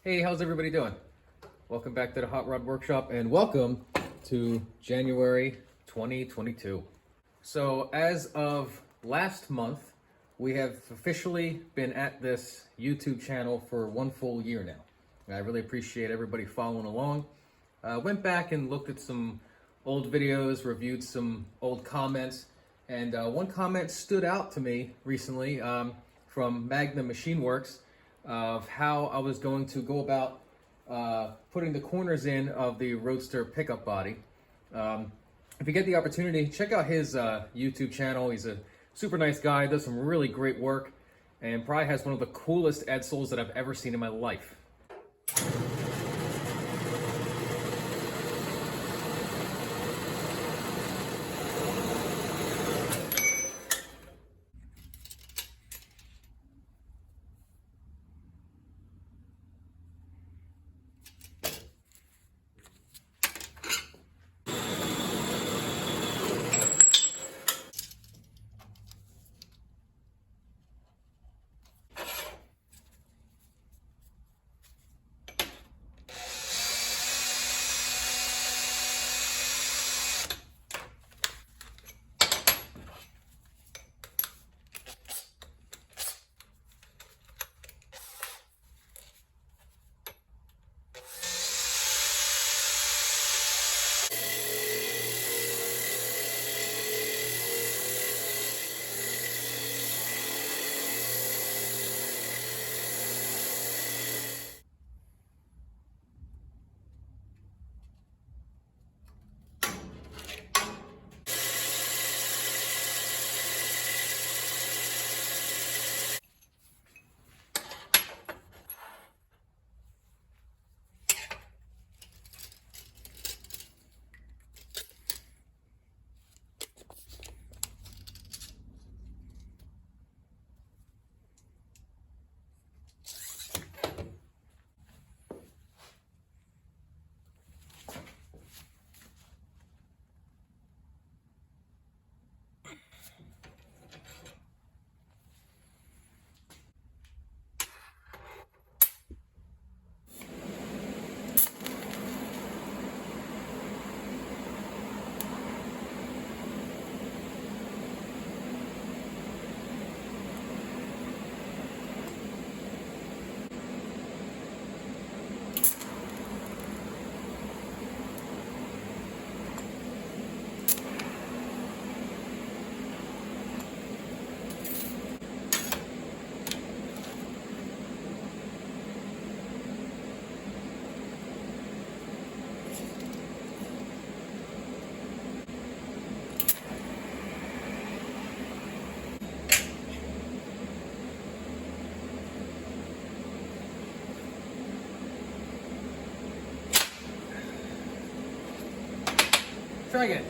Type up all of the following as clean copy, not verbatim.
Hey, how's everybody doing? Welcome back to the Hot Rod Workshop and welcome to January 2022. So as of last month, we have officially been at this YouTube channel for 1 full year now. And I really appreciate everybody following along. Went back and looked at some old videos, reviewed some old comments, and one comment stood out to me recently from Magna Machine Works of how I was going to go about putting the corners in of the Roadster pickup body. If you get the opportunity, check out his YouTube channel. He's a super nice guy, does some really great work, and probably has one of the coolest Edsols that I've ever seen in my life. Try again.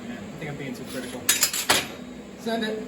I think I'm being too critical. Send it.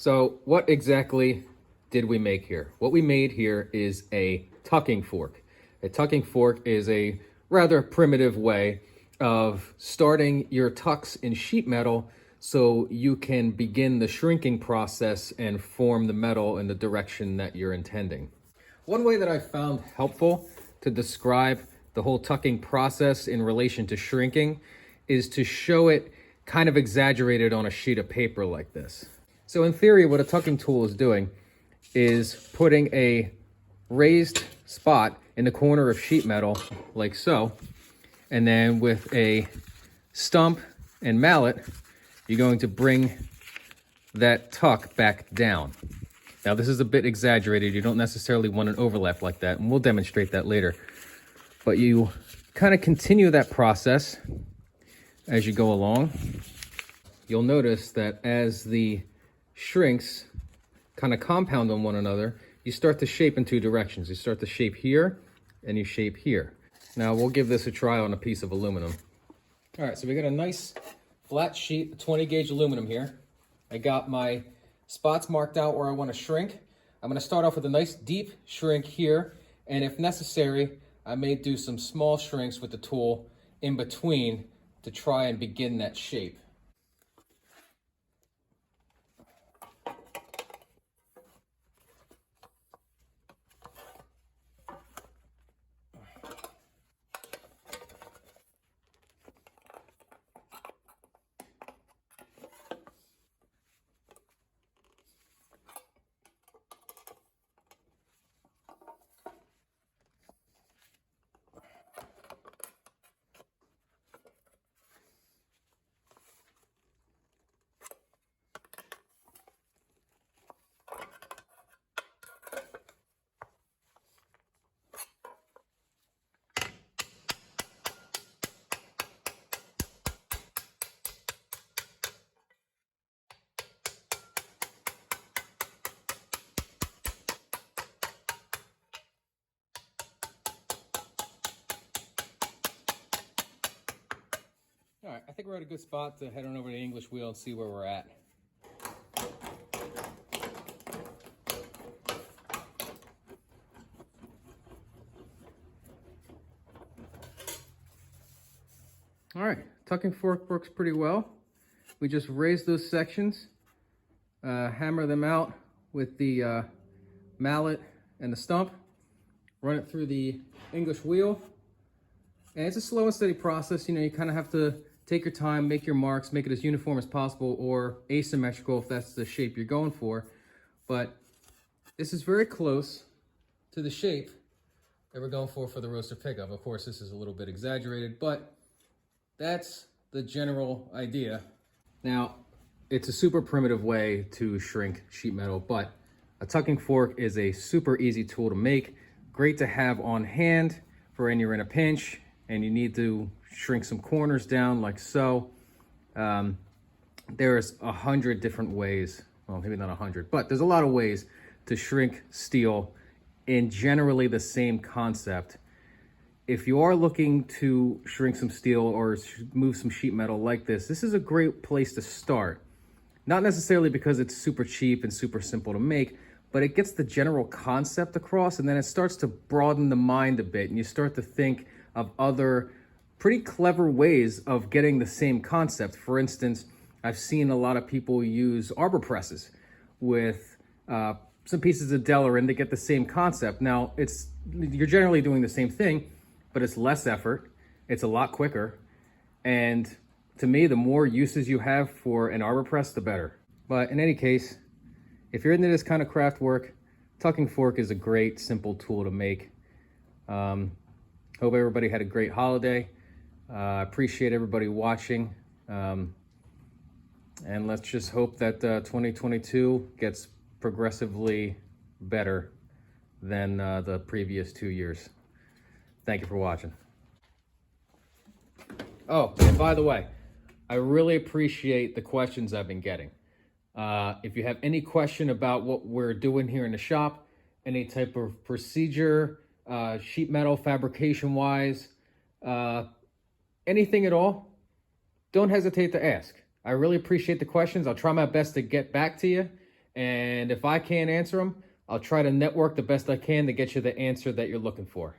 So what exactly did we make here? What we made here is a tucking fork. A tucking fork is a rather primitive way of starting your tucks in sheet metal so you can begin the shrinking process and form the metal in the direction that you're intending. One way that I found helpful to describe the whole tucking process in relation to shrinking is to show it kind of exaggerated on a sheet of paper like this. So in theory, what a tucking tool is doing is putting a raised spot in the corner of sheet metal like so, and then with a stump and mallet, you're going to bring that tuck back down. Now this is a bit exaggerated. You don't necessarily want an overlap like that, and we'll demonstrate that later. But you kind of continue that process as you go along. You'll notice that as the shrinks kind of compound on one another, you start to shape in two directions. You start to shape here and you shape here. Now we'll give this a try on a piece of aluminum. All right, so we got a nice flat sheet, 20 gauge aluminum here. I got my spots marked out where I want to shrink. I'm going to start off with a nice deep shrink here, and if necessary, I may do some small shrinks with the tool in between to try and begin that shape. All right, I think we're at a good spot to head on over to the English wheel and see where we're at. All right, tucking fork works pretty well. We just raise those sections, hammer them out with the mallet and the stump, run it through the English wheel. And it's a slow and steady process. You know, you kind of have to take your time, make your marks, make it as uniform as possible or asymmetrical if that's the shape you're going for. But this is very close to the shape that we're going for the Roadster pickup. Of course, this is a little bit exaggerated, but that's the general idea. Now, it's a super primitive way to shrink sheet metal, but a tucking fork is a super easy tool to make. Great to have on hand for when you're in a pinch and you need to shrink some corners down like so. There's 100 different ways, well, maybe not 100, but there's a lot of ways to shrink steel in generally the same concept. If you are looking to shrink some steel or move some sheet metal like this is a great place to start. Not necessarily because it's super cheap and super simple to make, but it gets the general concept across, and then it starts to broaden the mind a bit, and you start to think of other pretty clever ways of getting the same concept. For instance, I've seen a lot of people use arbor presses with some pieces of Delrin to get the same concept. Now, you're generally doing the same thing, but it's less effort, it's a lot quicker, and to me, the more uses you have for an arbor press, the better. But in any case, if you're into this kind of craft work, tucking fork is a great, simple tool to make. Hope everybody had a great holiday. Appreciate everybody watching. And let's just hope that 2022 gets progressively better than the previous 2 years. Thank you for watching. Oh, and by the way, I really appreciate the questions I've been getting. If you have any question about what we're doing here in the shop, any type of procedure, sheet metal fabrication wise, anything at all, don't hesitate to ask. I really appreciate the questions. I'll try my best to get back to you. And if I can't answer them, I'll try to network the best I can to get you the answer that you're looking for.